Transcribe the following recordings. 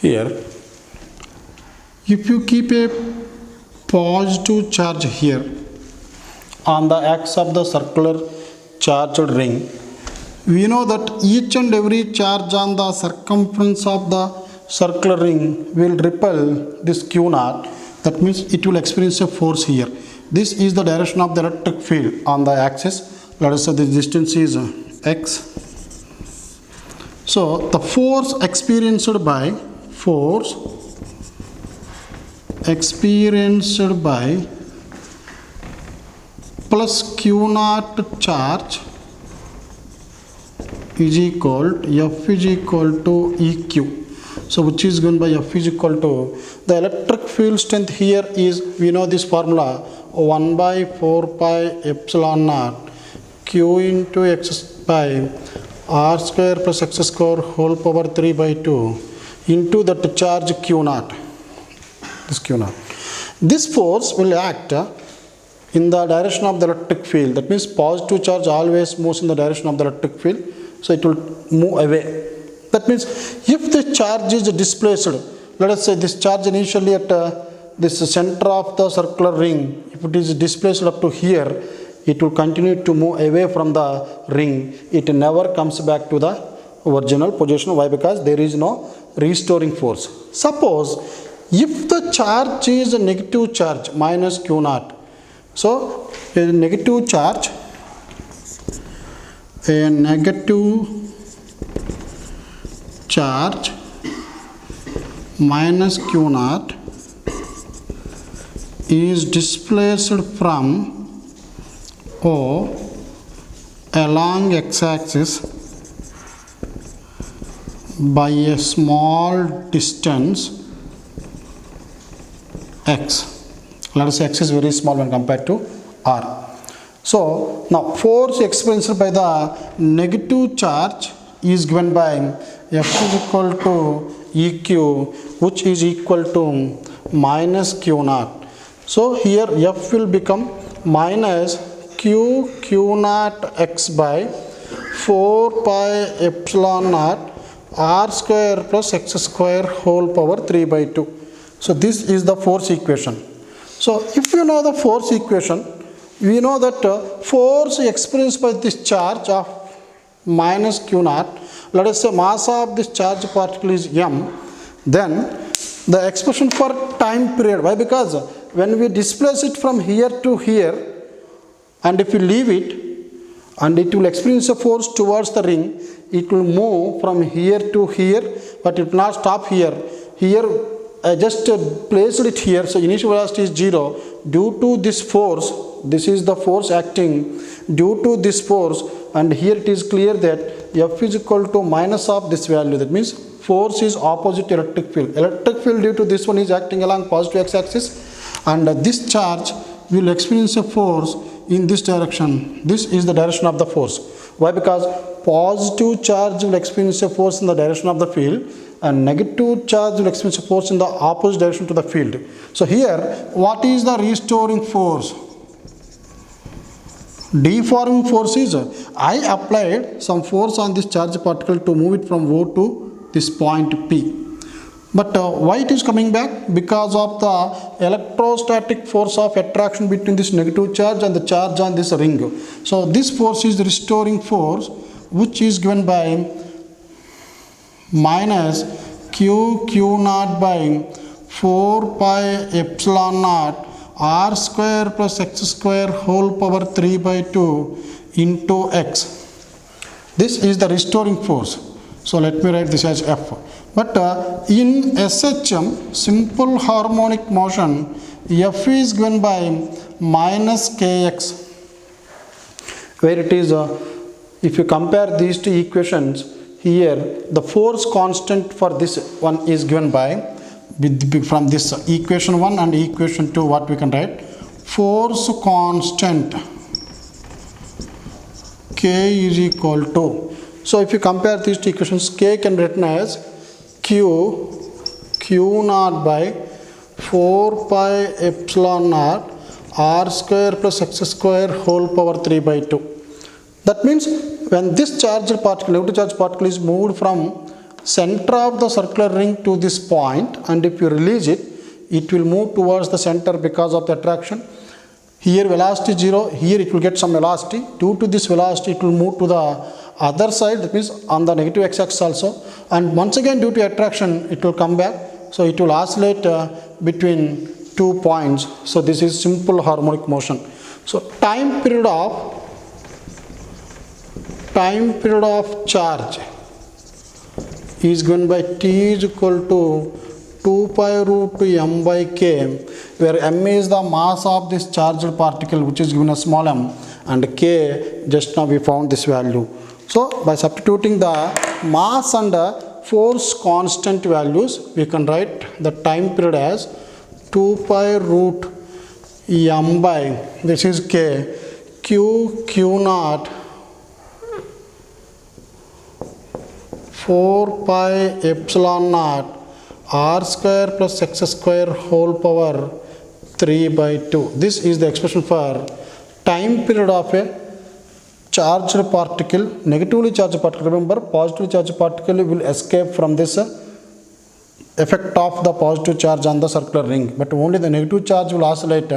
Here, if you keep a positive charge here on the axis of the circular charged ring, we know that each and every charge on the circumference of the circular ring will repel this Q naught. That means it will experience a force here. This is the direction of the electric field on the axis. Let us say the distance is x. So the force experienced by plus Q naught charge is equal F is equal to EQ. So which is given by F is equal to the electric field strength here is, we know this formula, 1 by 4 pi epsilon naught Q into x by r square plus x square whole power 3 by 2 into that charge Q naught. This Q naught. This force will act in the direction of the electric field. That means positive charge always moves in the direction of the electric field. So it will move away. That means if the charge is displaced, let us say this charge initially at this center of the circular ring, if it is displaced up to here, it will continue to move away from the ring. It never comes back to the original position. Why? Because there is no restoring force. Suppose if the charge is a negative charge minus Q naught. So a negative charge, minus Q naught is displaced from O along x-axis by a small distance x. Let us say x is very small when compared to r. So now force experienced by the negative charge is given by F is equal to EQ, which is equal to minus Q naught. So here F will become minus Q naught x by 4 pi epsilon naught r square plus x square whole power 3 by 2. So this is the force equation. So if you know the force equation, we know that force experienced by this charge of minus Q naught, let us say mass of this charge particle is m, then the expression for time period. Why? Because when we displace it from here to here, and if we leave it, and it will experience a force towards the ring, it will move from here to here, but it will not stop here. Here I just placed it here, so initial velocity is 0. Due to this force, this is the force acting due to this force, and here it is clear that F is equal to minus of this value. That means force is opposite electric field. Electric field due to this one is acting along positive x-axis, and this charge will experience a force in this direction. This is the direction of the force. Why? Because positive charge will experience a force in the direction of the field, and negative charge will experience a force in the opposite direction to the field. So here, what is the restoring force? Deforming force is, I applied some force on this charge particle to move it from O to this point P. But why it is coming back? Because of the electrostatic force of attraction between this negative charge and the charge on this ring. So this force is the restoring force, which is given by minus Q naught by 4 pi epsilon naught r square plus x square whole power 3 by 2 into x. This is the restoring force. So let me write this as F. But in SHM, simple harmonic motion, F is given by minus kx, where it is, if you compare these two equations, here the force constant for this one is given by, from this equation 1 and equation 2, what we can write, force constant K is equal to. So if you compare these two equations, K can be written as Q naught by 4 pi epsilon naught r square plus x square whole power 3 by 2. That means when this charged particle, negative charge particle is moved from center of the circular ring to this point, and if you release it, it will move towards the center because of the attraction. Here velocity 0, here it will get some velocity. Due to this velocity, it will move to the other side, that means on the negative x-axis also. And once again, due to attraction, it will come back. So it will oscillate between 2 points. So this is simple harmonic motion. So time period of charge is given by t is equal to 2 pi root m by k, where m is the mass of this charged particle, which is given as small m, and k, just now we found this value. So by substituting the mass and force constant values, we can write the time period as 2 pi root m by, this is k, q naught 4 pi epsilon naught r square plus x square whole power 3 by 2. This is the expression for time period of a charged particle, negatively charged particle. Remember, positively charged particle will escape from this effect of the positive charge on the circular ring, but only the negative charge will oscillate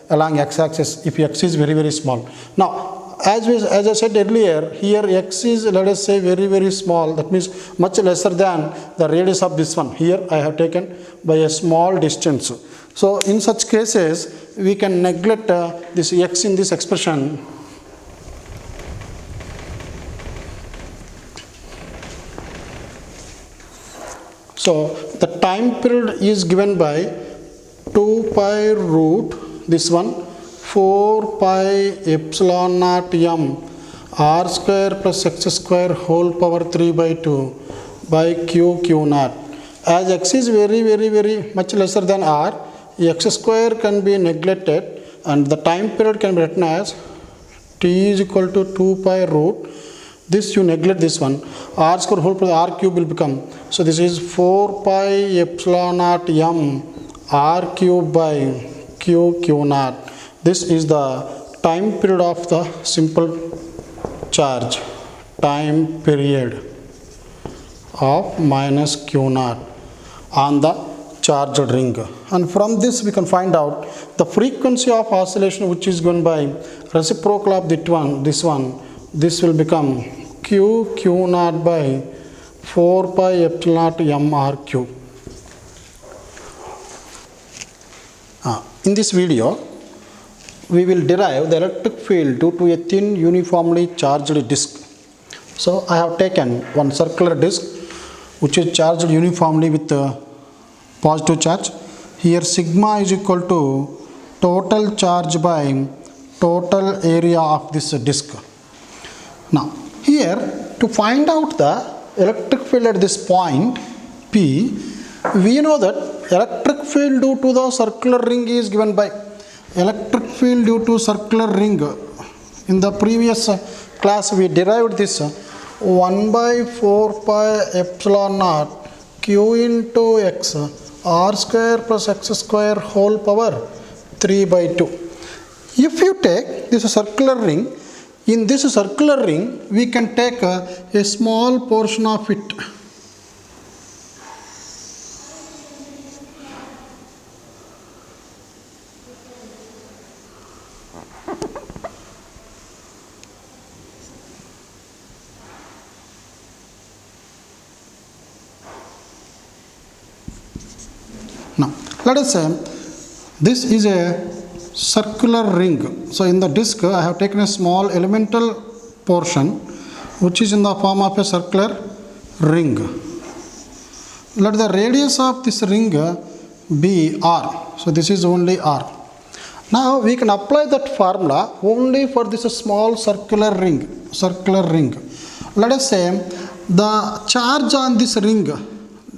along x-axis if x is very, very small. Now, as I said earlier, here x is, let us say, very, very small. That means much lesser than the radius of this one. Here I have taken by a small distance. So in such cases, we can neglect this x in this expression. So the time period is given by 2 pi root, this one, 4 pi epsilon naught m r square plus x square whole power 3 by 2 by q naught. As x is very, very, very much lesser than r, x square can be neglected, and the time period can be written as t is equal to 2 pi root. This you neglect this one, r square whole plus r cube will become. So this is 4 pi epsilon naught m r cube by q naught. This is the time period of the simple charge, time period of minus q naught on the charged ring. And from this we can find out the frequency of oscillation, which is given by reciprocal of this one. This will become q naught by 4 pi epsilon naught m r cube. In this video, we will derive the electric field due to a thin uniformly charged disk. So I have taken one circular disk which is charged uniformly with positive charge. Here sigma is equal to total charge by total area of this disk. Now here, to find out the electric field at this point P, we know that electric field due to the circular ring is given by electric field due to circular ring. In the previous class we derived this 1 by 4 pi epsilon naught q into x r square plus x square whole power 3 by 2. If you take this circular ring, in this circular ring we can take a small portion of it. Now let us say this is a circular ring. So in the disk I have taken a small elemental portion which is in the form of a circular ring. Let the radius of this ring be r. So this is only r. Now we can apply that formula only for this small circular ring. Let us say the charge on this ring,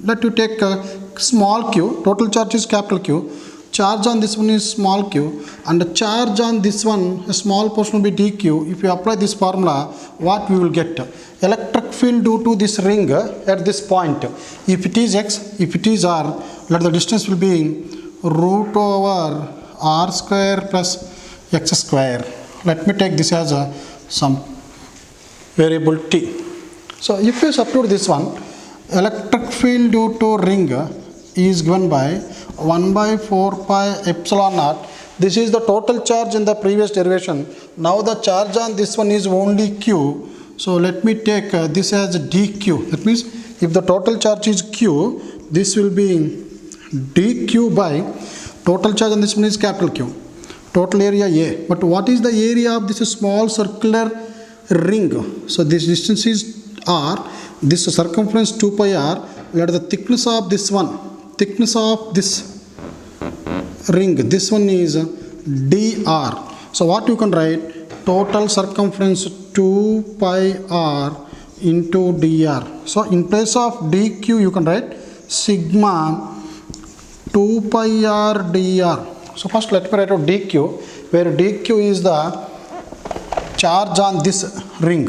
let you take a small q, total charge is capital Q, charge on this one is small q, and the charge on this one, a small portion will be dq. If you apply this formula, what we will get? Electric field due to this ring at this point. If it is x, if it is r, let the distance will be root over r square plus x square. Let me take this as some variable t. So if you substitute this one, electric field due to ring is given by 1 by 4 pi epsilon naught. This is the total charge in the previous derivation. Now the charge on this one is only q. So let me take this as dq. That means if the total charge is q, this will be dq by total charge on this one is capital Q. Total area A. But what is the area of this small circular ring? So this distance is r. This circumference 2 pi r. Let the thickness of this one. Thickness of this ring. This one is dr. So what you can write? Total circumference 2 pi r into dr. So in place of dq you can write sigma 2 pi r dr. So first let me write out dq, where dq is the charge on this ring,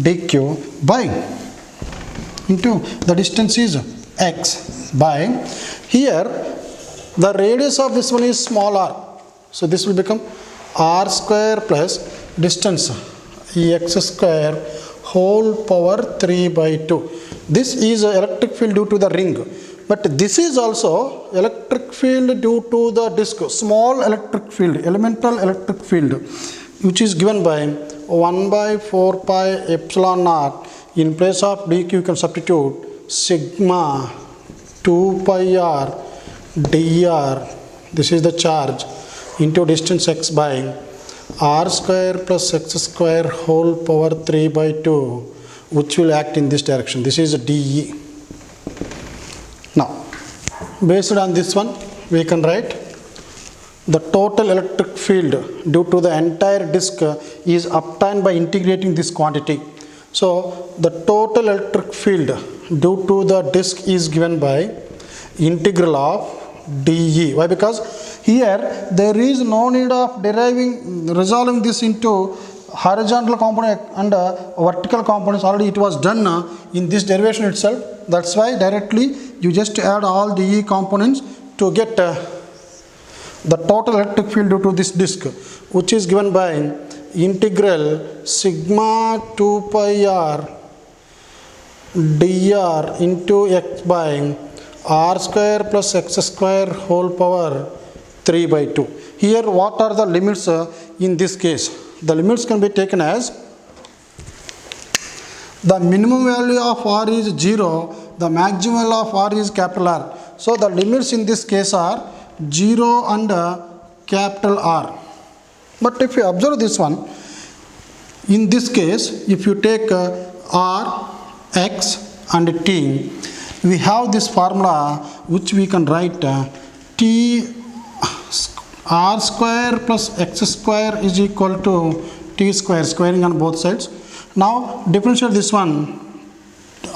dq by into the distance is x by, here the radius of this one is small r. So this will become r square plus distance x square whole power 3 by 2. This is electric field due to the ring. But this is also electric field due to the disk, small electric field, elemental electric field, which is given by 1 by 4 pi epsilon naught. In place of dq you can substitute sigma 2 pi r dr. This is the charge into distance x by r square plus x square whole power 3 by 2, which will act in this direction. This is dE. Now, based on this one, we can write the total electric field due to the entire disk is obtained by integrating this quantity. So, the total electric field due to the disk is given by integral of dE. Why? Because here there is no need of resolving this into horizontal component and vertical components. Already it was done in this derivation itself. That's why directly you just add all dE components to get the total electric field due to this disk, which is given by integral sigma 2 pi r dr into x by r square plus x square whole power 3 by 2. Here what are the limits in this case? The limits can be taken as the minimum value of r is 0, the maximum value of r is capital R. So the limits in this case are 0 and capital R. But if you observe this one, in this case, if you take r, x and t, we have this formula which we can write t r square plus x square is equal to t square, squaring on both sides. Now differentiate this one.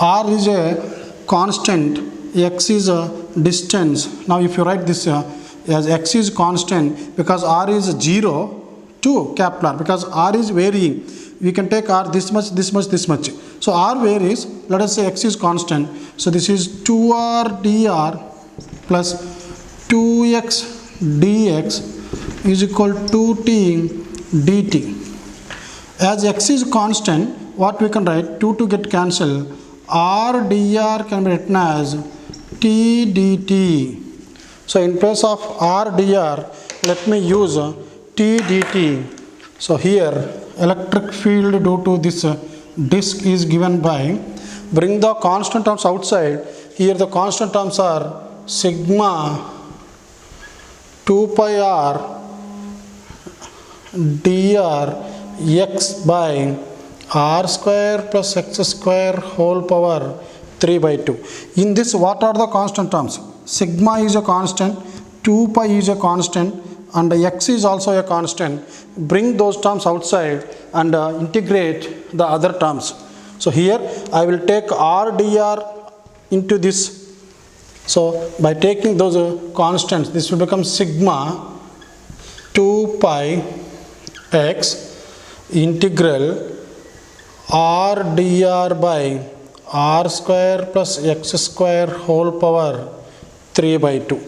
R is a constant, x is a distance. Now if you write this as x is constant, because r is 0 to capital R, because r is varying, we can take r this much, this much, this much. So r varies. Let us say x is constant. So this is 2r dr plus 2x dx is equal to t dt. As x is constant, what we can write? 2 get cancelled. R dr can be written as t dt. So in place of r dr, let me use t dt. So here electric field due to this disk is given by, bring the constant terms outside. Here the constant terms are sigma 2 pi r dr x by r square plus x square whole power 3 by 2. In this, what are the constant terms? Sigma is a constant, 2 pi is a constant, and x is also a constant. Bring those terms outside and integrate the other terms. So here I will take r dr into this. So by taking those constants, this will become sigma 2 pi x integral r dr by r square plus x square whole power 3 by 2.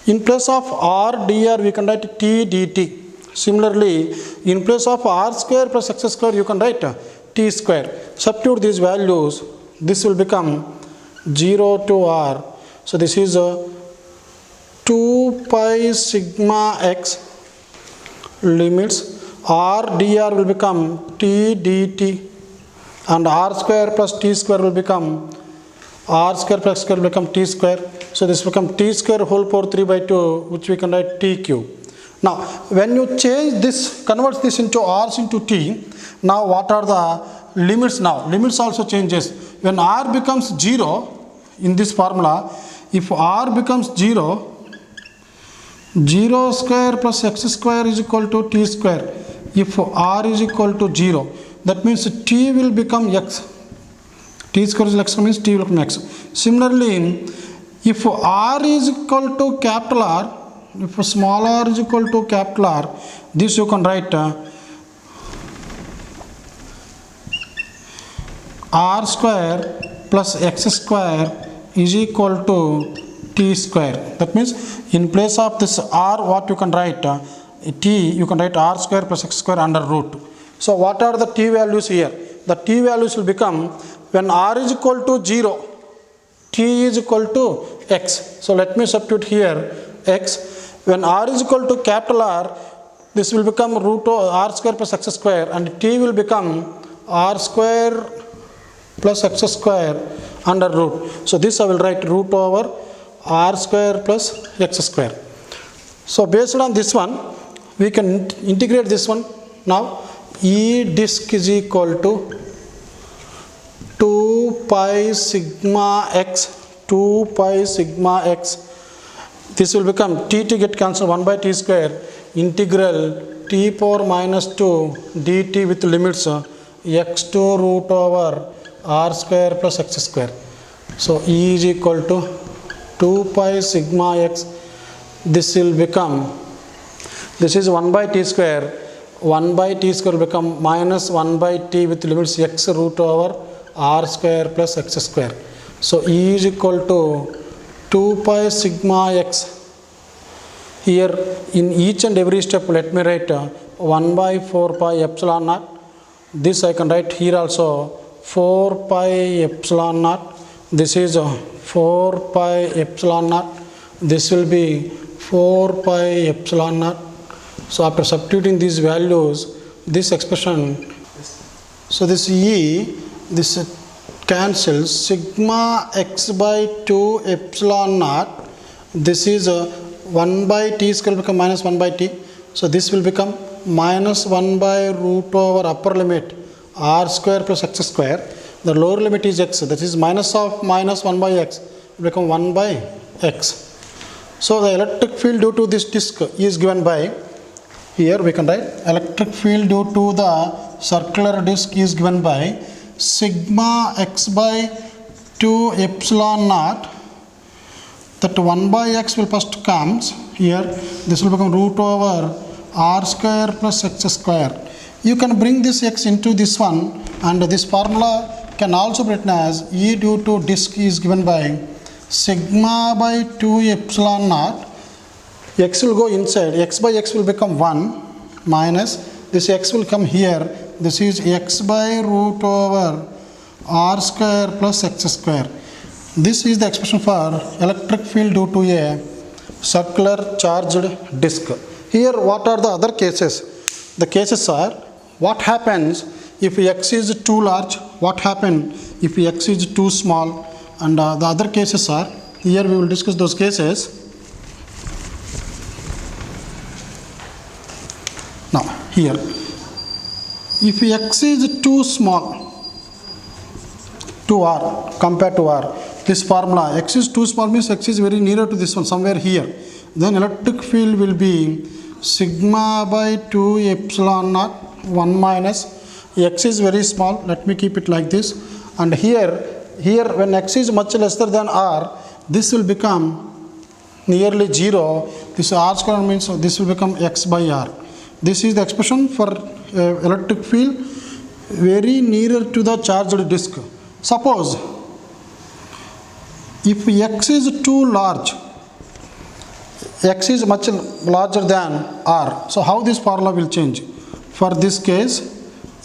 In place of r dr we can write t dt. Similarly, in place of r square plus x square you can write t square. Substitute these values. This will become 0 to r. So this is 2 pi sigma x limits r dr will become t dt, and r square plus t square will become r square plus x square will become t square. So this will become t square whole power 3 by 2, which we can write t cube. Now when you change this, convert this into r's into t, now what are the limits now? Limits also changes. When r becomes 0 in this formula, if r becomes 0, 0 square plus x square is equal to t square. If r is equal to 0, that means t will become x. T square is x means t will become x. Similarly, if r is equal to capital R, if small r is equal to capital R, this you can write r square plus x square is equal to t square. That means in place of this r, what you can write t, you can write r square plus x square under root. So what are the t values here? The t values will become, when r is equal to 0, t is equal to x. So let me substitute here x. When r is equal to capital R, this will become root of r square plus x square, and t will become r square plus x square under root. So this I will write root over r square plus x square. So based on this one, we can integrate this one. Now E disk is equal to 2 pi sigma x, 2 pi sigma x. This will become t get cancelled, 1 by t square integral t power minus 2 dt with limits x to root over r square plus x square. So E is equal to 2 pi sigma x. This will become, this is 1 by t square, 1 by t square will become minus 1 by t with limits x root over r square plus x square. So E is equal to 2 pi sigma x. Here in each and every step, let me write 1 by 4 pi epsilon naught. This I can write here also 4 pi epsilon naught. This is 4 pi epsilon naught. This will be 4 pi epsilon naught. So after substituting these values, this expression, so this E, this cancels sigma x by 2 epsilon naught. This is 1 by t square will become minus 1 by t. So this will become minus 1 by root over upper limit r square plus x square. The lower limit is x. That is minus of minus 1 by x will become 1 by x. So the electric field due to this disk is given by, here we can write electric field due to the circular disk is given by sigma x by 2 epsilon naught. That 1 by x will first comes here. This will become root over r square plus x square. You can bring this x into this one, and this formula can also be written as E due to disk is given by sigma by 2 epsilon naught. X will go inside, x by x will become 1 minus this x will come here. This is x by root over r square plus x square. This is the expression for electric field due to a circular charged disk. Here what are the other cases? The cases are, what happens if x is too large, what happens if x is too small, and the other cases are, here we will discuss those cases. Now here, if x is too small to r compared to r, this formula x is too small means x is very nearer to this one, somewhere here, then electric field will be sigma by 2 epsilon naught 1 minus x is very small, let me keep it like this, and here when x is much lesser than r, this will become nearly 0. This r square means this will become x by r. This is the expression for electric field very nearer to the charged disk. Suppose if x is too large, x is much larger than r, so how this formula will change? For this case,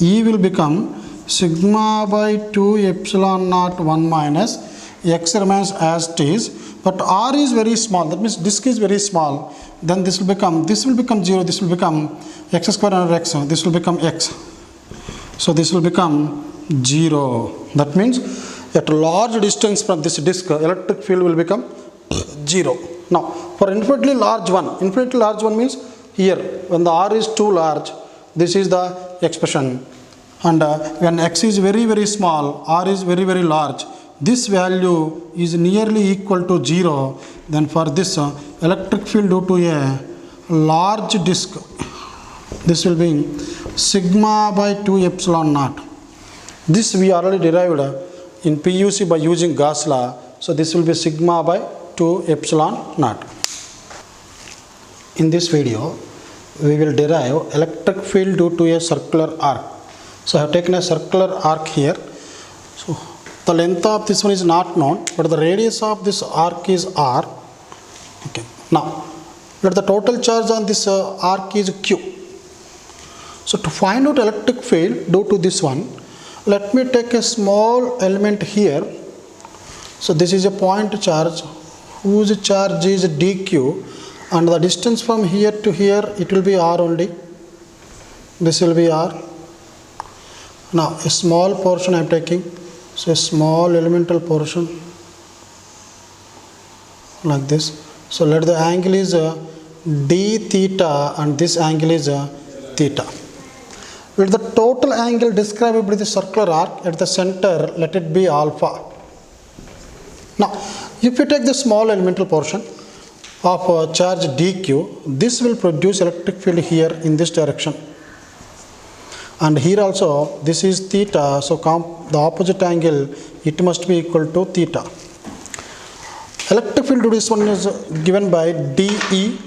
E will become sigma by 2 epsilon naught 1 minus x remains as it is, but r is very small, that means disk is very small, then this will become 0, this will become x square under x, this will become x. So this will become 0. That means at a large distance from this disk, electric field will become 0. Now for infinitely large one means here when the r is too large, this is the expression, and when x is very very small, r is very very large, this value is nearly equal to 0, then for this electric field due to a large disk, this will be sigma by 2 epsilon naught. This we already derived in PUC by using Gauss law, so this will be sigma by 2 epsilon naught. In this video we will derive electric field due to a circular arc. So I have taken a circular arc here. So the length of this one is not known, but the radius of this arc is r. Okay. Now let the total charge on this arc is q. So to find out electric field due to this one, let me take a small element here. So this is a point charge whose charge is dq, and the distance from here to here, it will be r only. This will be r. Now a small portion I am taking, so a small elemental portion like this. So let the angle is d theta and this angle is theta. Let the total angle described by the circular arc at the center, let it be alpha. Now if you take the small elemental portion of charge dq, this will produce electric field here in this direction, and here also this is theta, so the opposite angle, it must be equal to theta. Electric field to this one is given by dE,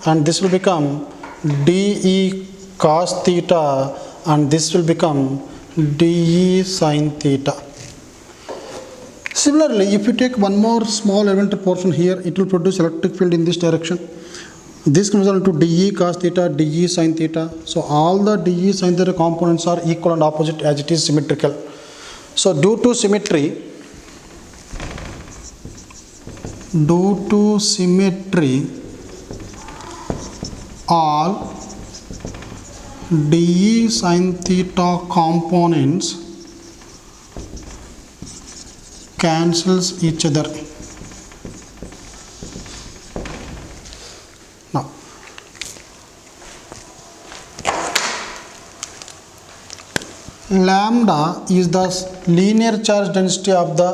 and this will become dE cos theta, and this will become dE sin theta. Similarly, if you take one more small elemental portion here, it will produce electric field in this direction. This comes down to dE cos theta, dE sin theta. So all the dE sin theta components are equal and opposite as it is symmetrical. So due to symmetry, all dE sin theta components cancels each other. Now lambda is the linear charge density of the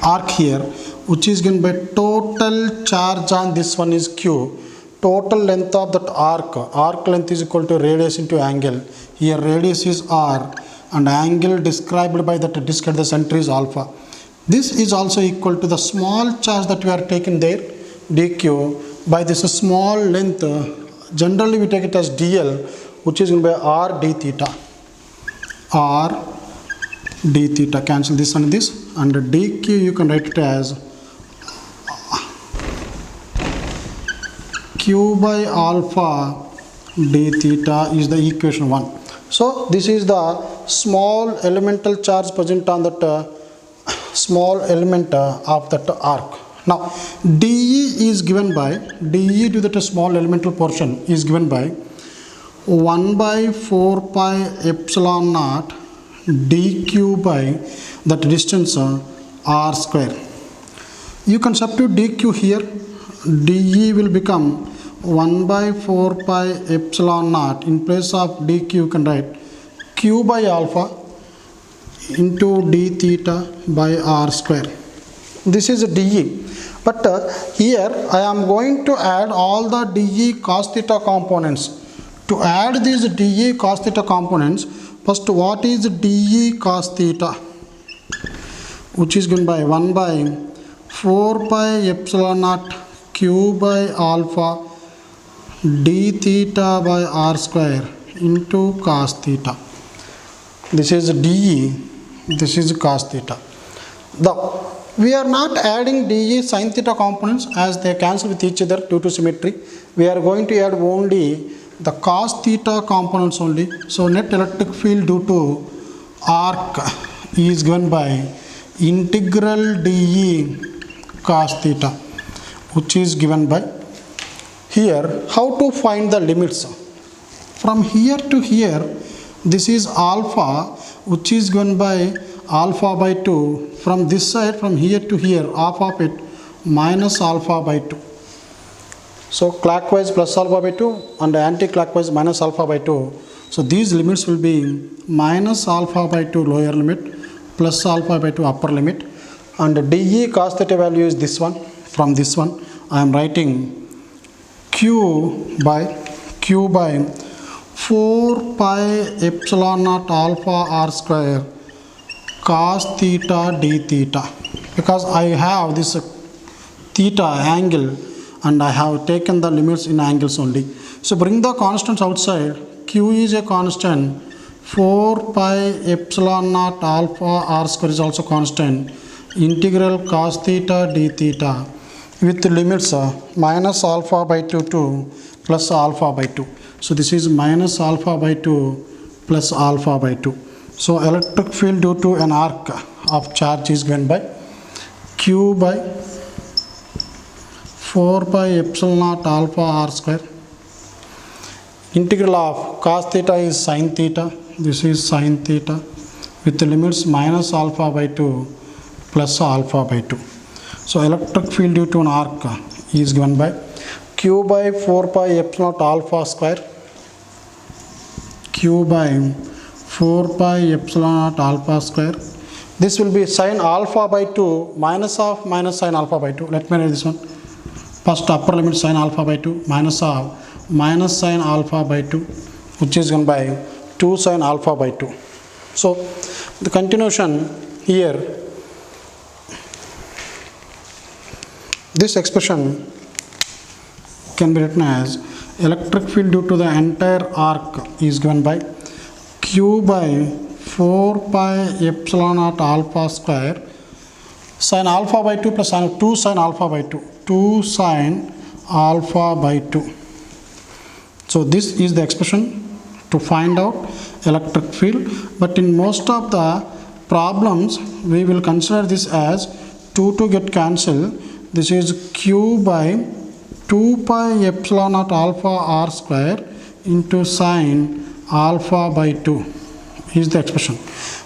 arc here, which is given by total charge on this one is q. Total length of that arc length is equal to radius into angle. Here radius is r and angle described by that disk at the center is alpha. This is also equal to the small charge that we are taking there, dq, by this small length, generally we take it as dl, which is given by r d theta. R d theta, cancel this and this, and dq you can write it as q by alpha d theta is the equation 1. So this is the small elemental charge present on that small element of that arc. Now dE is given by, dE to that small elemental portion is given by 1 by 4 pi epsilon naught dq by that distance r square. You can substitute dq here, dE will become 1 by 4 pi epsilon naught. In place of dq you can write q by alpha into d theta by r square. This is a dE, but here I am going to add all the dE cos theta components. To add these dE cos theta components, first what is dE cos theta, which is given by 1 by 4 pi epsilon naught q by alpha d theta by r square into cos theta. This is dE, this is cos theta. Now we are not adding dE sin theta components as they cancel with each other due to symmetry. We are going to add only the cos theta components only. So net electric field due to arc is given by integral dE cos theta, which is given by here. How to find the limits? From here to here, this is alpha, which is given by alpha by 2. From this side, from here to here, half of it minus alpha by 2. So clockwise plus alpha by 2 and anti-clockwise minus alpha by 2. So these limits will be minus alpha by 2 lower limit plus alpha by 2 upper limit, and dE cos theta value is this one. From this one I am writing q by 4 pi epsilon naught alpha r square cos theta d theta, because I have this theta angle and I have taken the limits in angles only. So bring the constants outside. Q is a constant, 4 pi epsilon naught alpha r square is also constant, integral cos theta d theta with limits minus alpha by 2 to plus alpha by 2. So this is minus alpha by 2 plus alpha by 2. So electric field due to an arc of charge is given by q by 4 pi epsilon naught alpha r square. Integral of cos theta is sin theta. This is sin theta with the limits minus alpha by 2 plus alpha by 2. So electric field due to an arc is given by q by 4 pi epsilon naught alpha square, q by 4 pi epsilon naught alpha square. This will be sin alpha by 2 minus of minus sin alpha by 2. Let me write this one. First upper limit sin alpha by 2 minus of minus sin alpha by 2, which is given by 2 sin alpha by 2. So the continuation here, this expression can be written as electric field due to the entire arc is given by q by 4 pi epsilon naught alpha square sin alpha by 2 plus 2 sin alpha by 2, 2 sin alpha by 2. So this is the expression to find out electric field, but in most of the problems we will consider this as 2 to get cancelled. This is q by 2 pi epsilon naught alpha r square into sin alpha by 2 is the expression.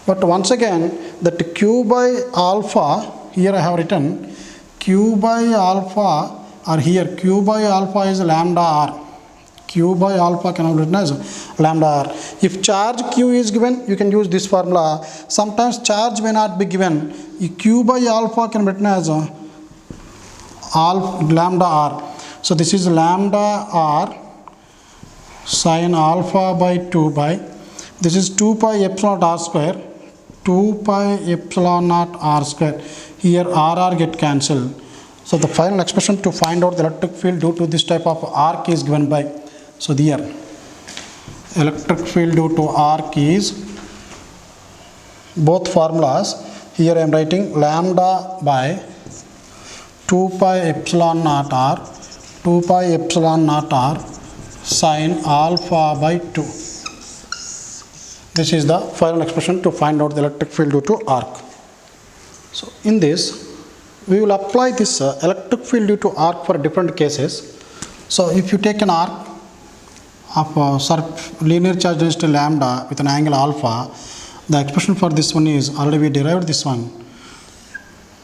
But once again, that q by alpha, here I have written q by alpha, or here q by alpha is lambda r. Q by alpha can be written as lambda r. If charge q is given, you can use this formula. Sometimes charge may not be given. Q by alpha can be written as lambda r. So this is lambda r sin alpha by 2 by, this is 2 pi epsilon naught r square, 2 pi epsilon naught r square. Here r get cancelled. So the final expression to find out the electric field due to this type of arc is given by, so here electric field due to arc is both formulas. Here I am writing lambda by 2 pi epsilon naught r, 2 pi epsilon naught r sin alpha by 2. This is the final expression to find out the electric field due to arc. So in this we will apply this electric field due to arc for different cases. So if you take an arc of linear charge density lambda with an angle alpha, the expression for this one is already we derived this one.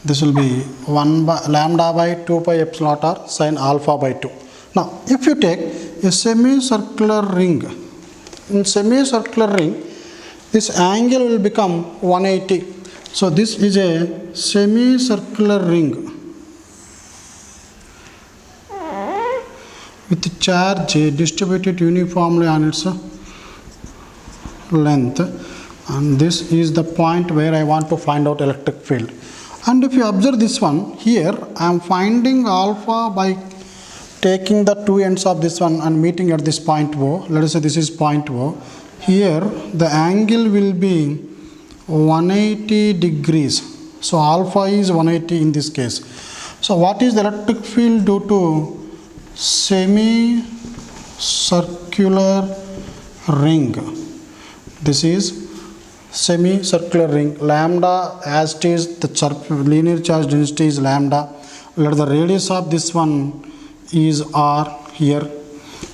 This will be 1 by lambda by 2 pi epsilon naught r sin alpha by 2. Now if you take a semicircular ring, in semicircular ring this angle will become 180. So this is a semicircular ring with charge distributed uniformly on its length, and this is the point where I want to find out electric field. And if you observe this one, here I am finding alpha by taking the two ends of this one and meeting at this point O. Let us say this is point O. Here the angle will be 180 degrees. So alpha is 180 in this case. So what is the electric field due to semicircular ring? This is semicircular ring, lambda as it is the linear charge density is lambda. Let the radius of this one is r here.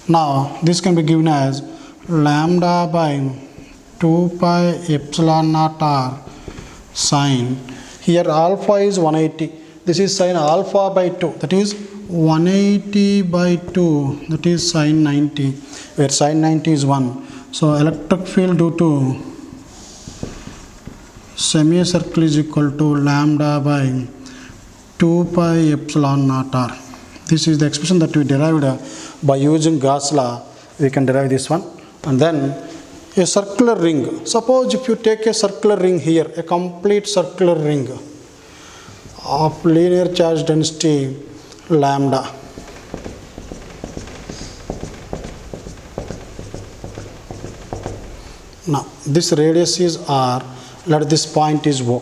Now this can be given as lambda by 2 pi epsilon naught r sine. Here alpha is 180. This is sine alpha by 2. That is 180 by 2. That is sine 90. Where sine 90 is 1. So electric field due to semicircle is equal to lambda by 2 pi epsilon naught r. This is the expression that we derived by using Gauss law. We can derive this one. And then a circular ring. Suppose if you take a circular ring here, a complete circular ring of linear charge density lambda. Now this radius is r, let this point is O.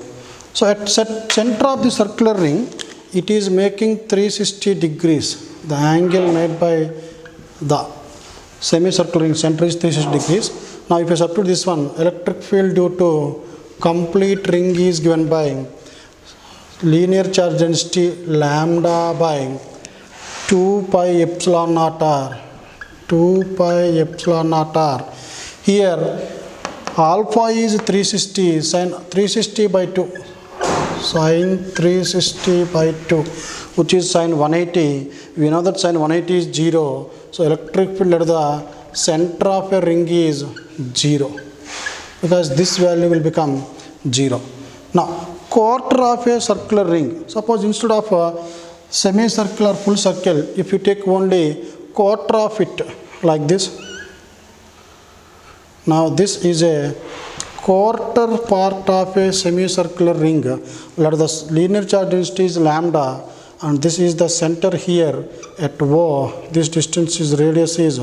So at center of the circular ring, it is making 360 degrees. The angle made by the semicircular ring center is 360 degrees. Now if I substitute this one, electric field due to complete ring is given by linear charge density lambda by 2 pi epsilon naught r. 2 pi epsilon naught r. Here alpha is 360, sin 360 by 2. Sin 360 by 2, which is sin 180. We know that sin 180 is 0. So electric field at the center of a ring is 0, because this value will become 0. Now quarter of a circular ring. Suppose instead of a semicircular full circle, if you take only quarter of it like this. Now this is a quarter part of a semicircular ring. Let the linear charge density is lambda, and this is the center here at O. This distance is radius is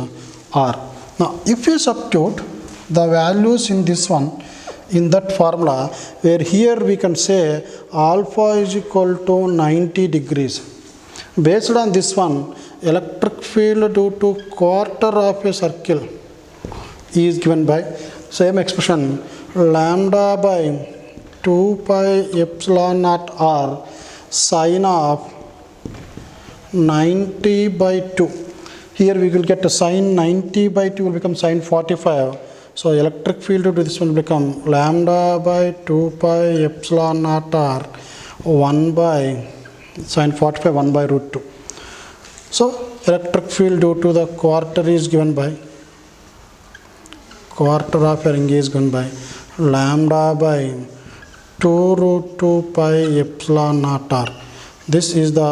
r. Now if you substitute the values in this one in that formula, where here we can say alpha is equal to 90 degrees. Based on this one, electric field due to quarter of a circle is given by same expression lambda by 2 pi epsilon naught r sine of 90 by 2. Here we will get a sine 90 by 2 will become sine 45. So electric field due to this one will become lambda by 2 pi epsilon naught r 1 by sine 45 1 by root 2. So electric field due to the quarter is given by quarter of a ring is given by lambda by 2 root 2 pi epsilon naught r. This is the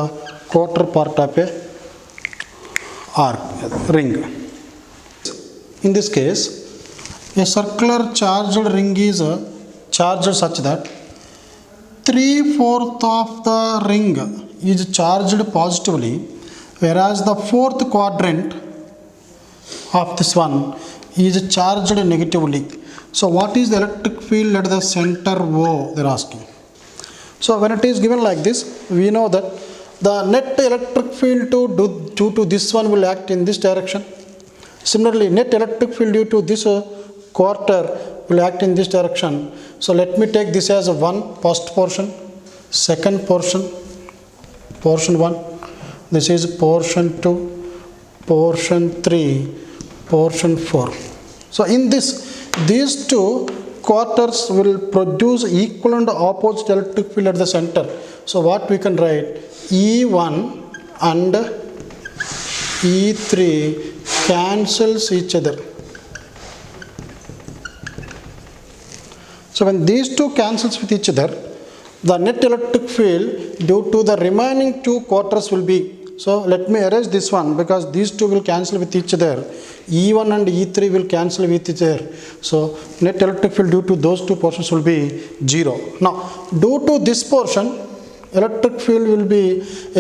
quarter part of a ring. In this case, a circular charged ring is charged such that 3/4 of the ring is charged positively, whereas the fourth quadrant of this one is charged negatively. So what is the electric field at the center O, they are asking. So when it is given like this, we know that the net electric field due to this one will act in this direction. Similarly, net electric field due to this quarter will act in this direction. So let me take this as a one first portion, second portion, portion 1. This is portion 2, portion 3, portion 4. So in this, these two quarters will produce equal and opposite electric field at the center. So what we can write, E1 and E3 cancels each other. So when these two cancels with each other, the net electric field due to the remaining two quarters will be. So let me erase this one because these two will cancel with each other. E1 and E3 will cancel with each other. So net electric field due to those two portions will be 0. Now due to this portion, electric field will be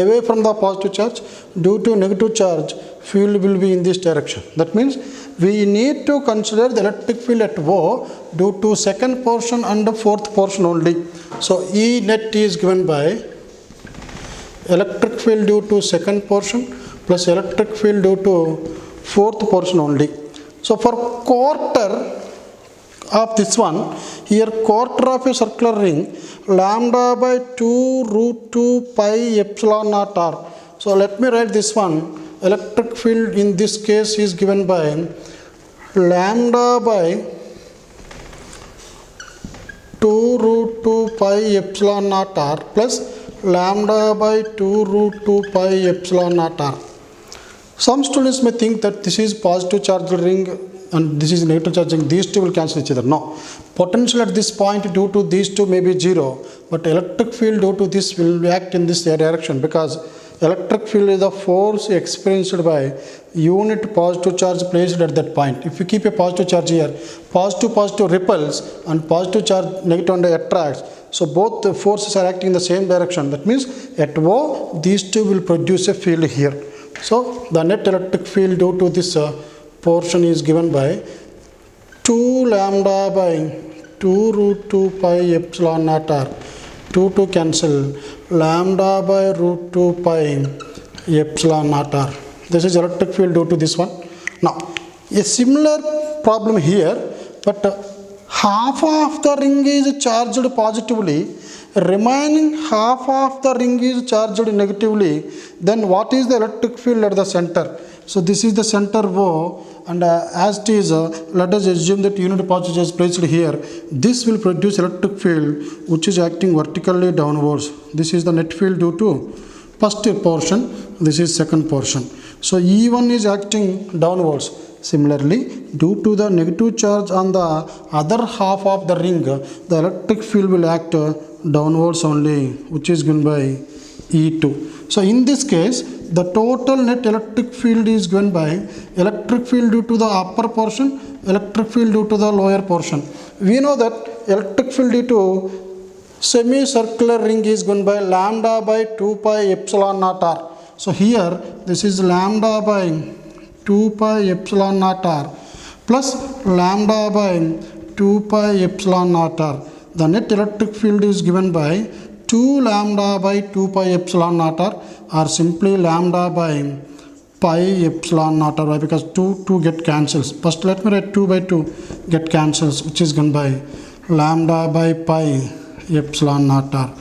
away from the positive charge. Due to negative charge, field will be in this direction. That means we need to consider the electric field at O due to second portion and the fourth portion only. So E net is given by electric field due to second portion plus electric field due to fourth portion only. So for quarter of this one, here quarter of a circular ring, lambda by 2 root 2 pi epsilon naught r. So let me write this one. Electric field in this case is given by lambda by 2 root 2 pi epsilon naught r plus lambda by 2 root 2 pi epsilon naught r. Some students may think that this is positive charged ring and this is negative charging. These two will cancel each other. No. Potential at this point due to these two may be 0, but electric field due to this will act in this direction, because electric field is the force experienced by unit positive charge placed at that point. If you keep a positive charge here, positive repels and positive charge negative and attracts. So both the forces are acting in the same direction. That means at O, these two will produce a field here. So the net electric field due to this portion is given by 2 lambda by 2 root 2 pi epsilon naught r. 2 cancel, lambda by root 2 pi epsilon naught r. This is electric field due to this one. Now a similar problem here, but half of the ring is charged positively, remaining half of the ring is charged negatively. Then what is the electric field at the center? So this is the center O, and as it is, let us assume that unit positive is placed here. This will produce electric field which is acting vertically downwards. This is the net field due to first portion, this is second portion. So E1 is acting downwards. Similarly, due to the negative charge on the other half of the ring, the electric field will act downwards only, which is given by E2. So in this case, the total net electric field is given by electric field due to the upper portion, electric field due to the lower portion. We know that electric field due to semicircular ring is given by lambda by 2 pi epsilon naught r. So here this is lambda by 2 pi epsilon naught r plus lambda by 2 pi epsilon naught r. The net electric field is given by 2 lambda by 2 pi epsilon naught r, or simply lambda by pi epsilon naught r, because 2 get cancels. First let me write 2 by 2 get cancels, which is given by lambda by pi epsilon naught r.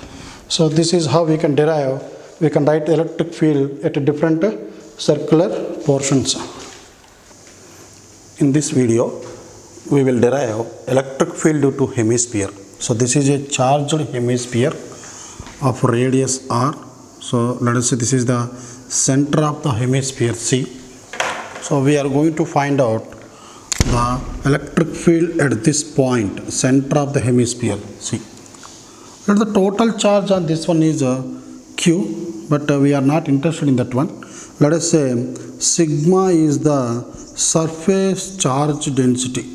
So this is how we can derive, we can write electric field at different circular portions. In this video, we will derive electric field due to hemisphere. So this is a charged hemisphere of radius r. So let us say this is the center of the hemisphere C. So we are going to find out the electric field at this point, center of the hemisphere C. Let the total charge on this one is Q, but we are not interested in that one. Let us say sigma is the surface charge density.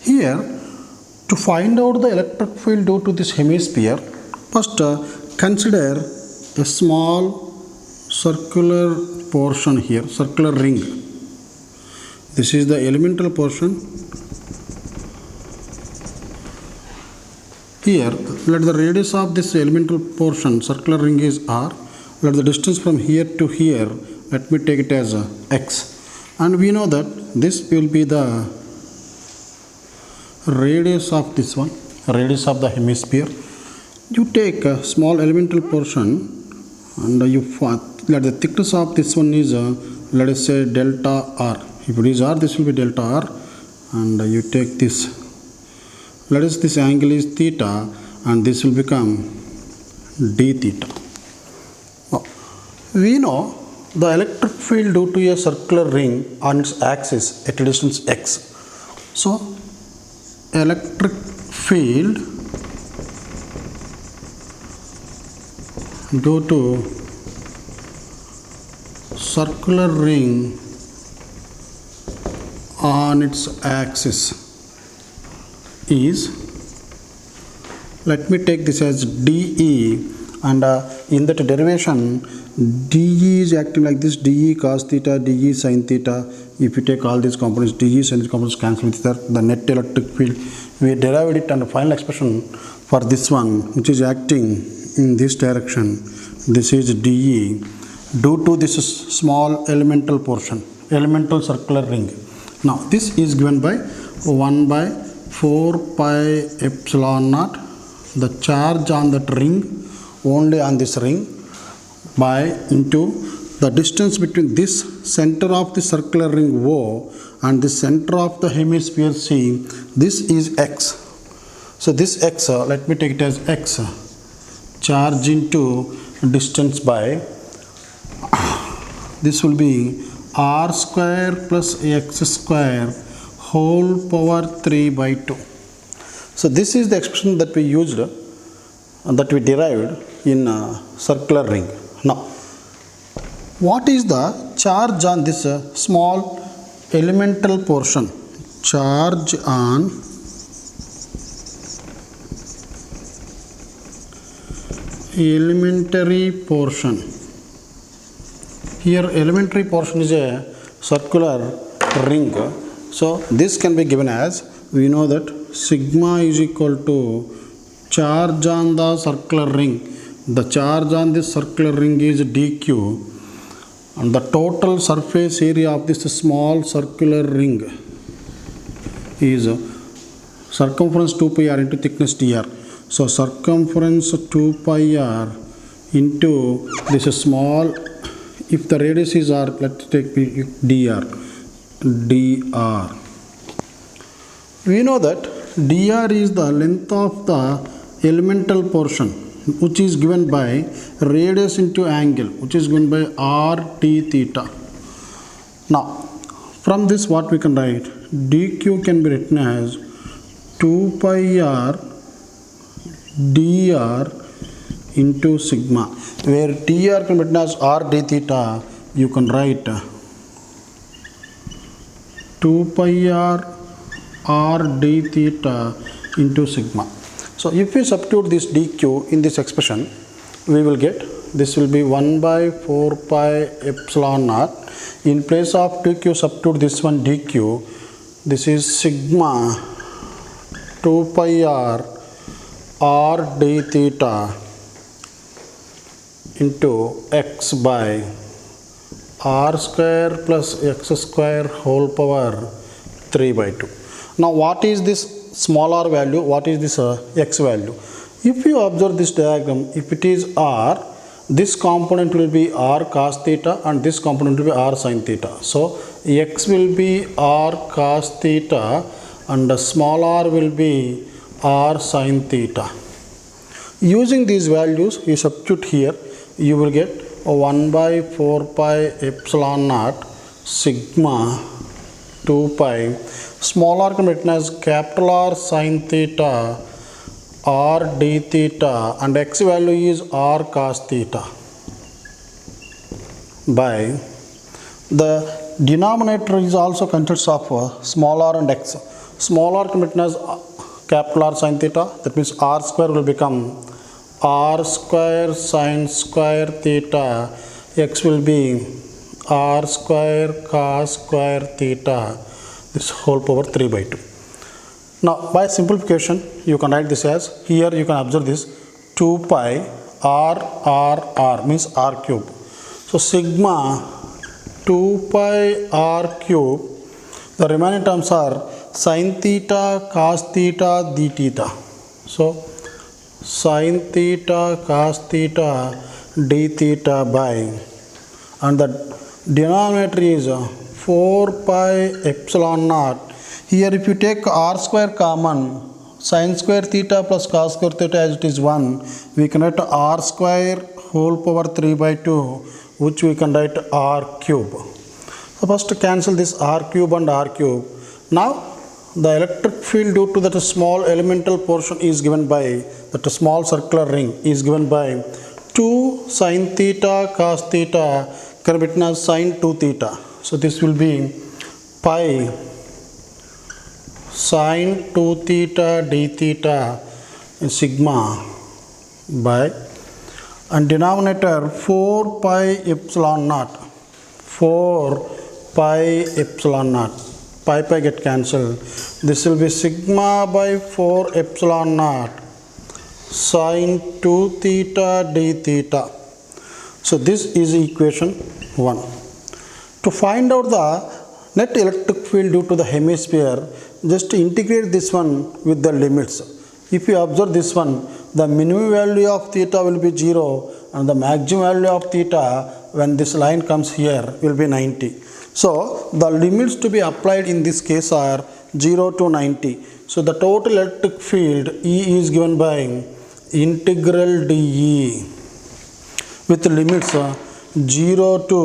Here, to find out the electric field due to this hemisphere, first consider a small circular portion here, circular ring. This is the elemental portion. Here, let the radius of this elemental portion, circular ring, is r. Let the distance from here to here, let me take it as x. And we know that this will be the radius of this one, radius of the hemisphere. You take a small elemental portion and you let the thickness of this one is let us say delta r. If it is r, this will be delta r, and you take this. Let us this angle is theta, and this will become d theta. Now, we know the electric field due to a circular ring on its axis at a distance x. So electric field due to circular ring on its axis is, let me take this as dE, and in that derivation dE is acting like this, dE cos theta, dE sin theta. If you take all these components, dE sin these components cancel with the net electric field. We derived it, and the final expression for this one, which is acting in this direction, this is dE, due to this small elemental portion, elemental circular ring. Now this is given by 1 by 4 pi epsilon naught, the charge on that ring, only on this ring, by into the distance between this center of the circular ring O and the center of the hemisphere C. This is x. So this x, let me take it as x, charge into distance by, this will be r square plus x square whole power 3 by 2. So this is the expression that we used, that we derived in circular ring. Now, what is the charge on this small elemental portion? Charge on elementary portion. Here elementary portion is a circular ring. So this can be given as, we know that sigma is equal to charge on the circular ring. The charge on this circular ring is dq, and the total surface area of this small circular ring is circumference 2 pi r into thickness dr. So circumference 2 pi r into this small, if the radius is r, let's take dr. We know that dr is the length of the elemental portion, which is given by radius into angle, which is given by r d theta. Now from this what we can write? dq can be written as 2 pi r dr into sigma, where dr can be written as r d theta. You can write 2 pi r d theta into sigma. So if we substitute this dq in this expression, we will get, this will be 1 by 4 pi epsilon naught. In place of dq, substitute this one dq. This is sigma 2 pi r d theta into x by r square plus x square whole power 3 by 2. Now what is this small r value? What is this x value? If you observe this diagram, if it is r, this component will be r cos theta and this component will be r sin theta. So x will be r cos theta and the small r will be r sin theta. Using these values, you substitute here, you will get 1 by 4 pi epsilon naught sigma 2 pi, small r can be written as capital R sin theta r d theta, and x value is r cos theta, by the denominator is also consists of small r and x. Small r can be written as capital R sin theta, that means r square will become r square sin square theta, x will be r square cos square theta, this whole power 3 by 2. Now by simplification, you can write this as, here you can observe this 2 pi r means r cube. So sigma 2 pi r cube, the remaining terms are sin theta cos theta d theta. So sin theta cos theta d theta by, and the denominator is 4 pi epsilon naught. Here if you take r square common, sin square theta plus cos square theta as it is 1, we can write r square whole power 3 by 2, which we can write r cube. So first cancel this r cube and r cube. Now the electric field due to that small elemental portion is given by, that small circular ring is given by 2 sin theta cos theta can be written as sin 2 theta. So this will be pi sin 2 theta d theta sigma by, and denominator 4 pi epsilon naught, 4 pi epsilon naught, pi get cancelled. This will be sigma by 4 epsilon naught sin 2 theta d theta. So this is equation 1. To find out the net electric field due to the hemisphere, just integrate this one with the limits. If you observe this one, the minimum value of theta will be 0 and the maximum value of theta when this line comes here will be 90. So the limits to be applied in this case are 0 to 90. So the total electric field E is given by integral dE with limits 0 to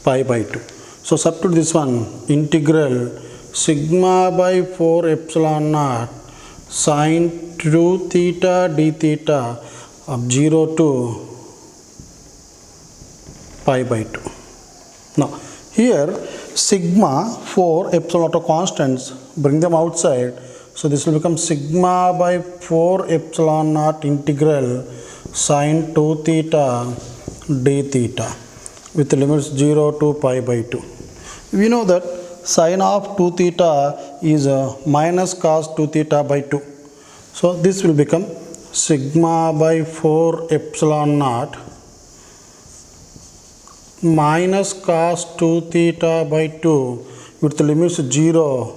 pi by 2. So substitute this one, integral sigma by 4 epsilon naught sine 2 theta d theta of 0 to pi by 2. Now here sigma 4 epsilon naught constants, bring them outside. So this will become sigma by 4 epsilon naught integral sine 2 theta d theta with limits 0 to pi by 2. We know that sine of 2 theta is minus cos 2 theta by 2. So this will become sigma by 4 epsilon naught minus cos 2 theta by 2 with limits 0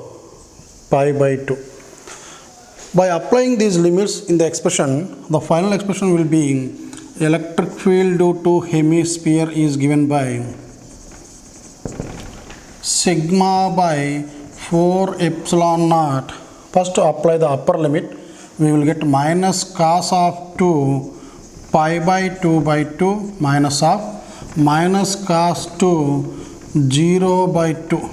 pi by 2. By applying these limits in the expression, the final expression will be electric field due to hemisphere is given by sigma by 4 epsilon naught. First to apply the upper limit, we will get minus cos of 2 pi by 2 by 2 minus of minus cos 2 0 by 2.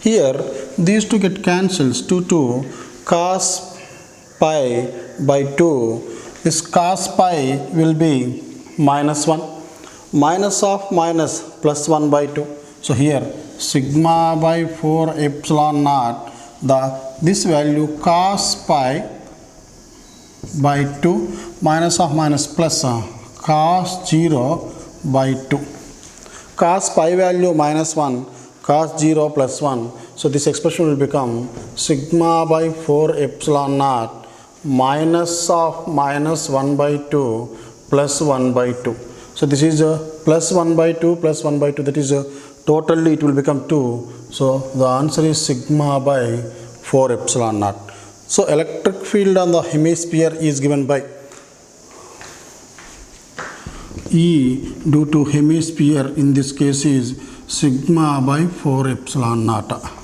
Here these two get cancels, 2 cos pi by 2. This cos pi will be minus 1, minus of minus plus 1 by 2. So here sigma by 4 epsilon naught, this value cos pi by 2 minus of minus plus cos 0 by 2. Cos pi value minus 1, cos 0 plus 1. So this expression will become sigma by 4 epsilon naught minus of minus 1 by 2 plus 1 by 2. So this is plus 1 by 2 plus 1 by 2, that is totally it will become 2. So the answer is sigma by 4 epsilon naught. So electric field on the hemisphere is given by E due to hemisphere in this case is sigma by 4 epsilon naught.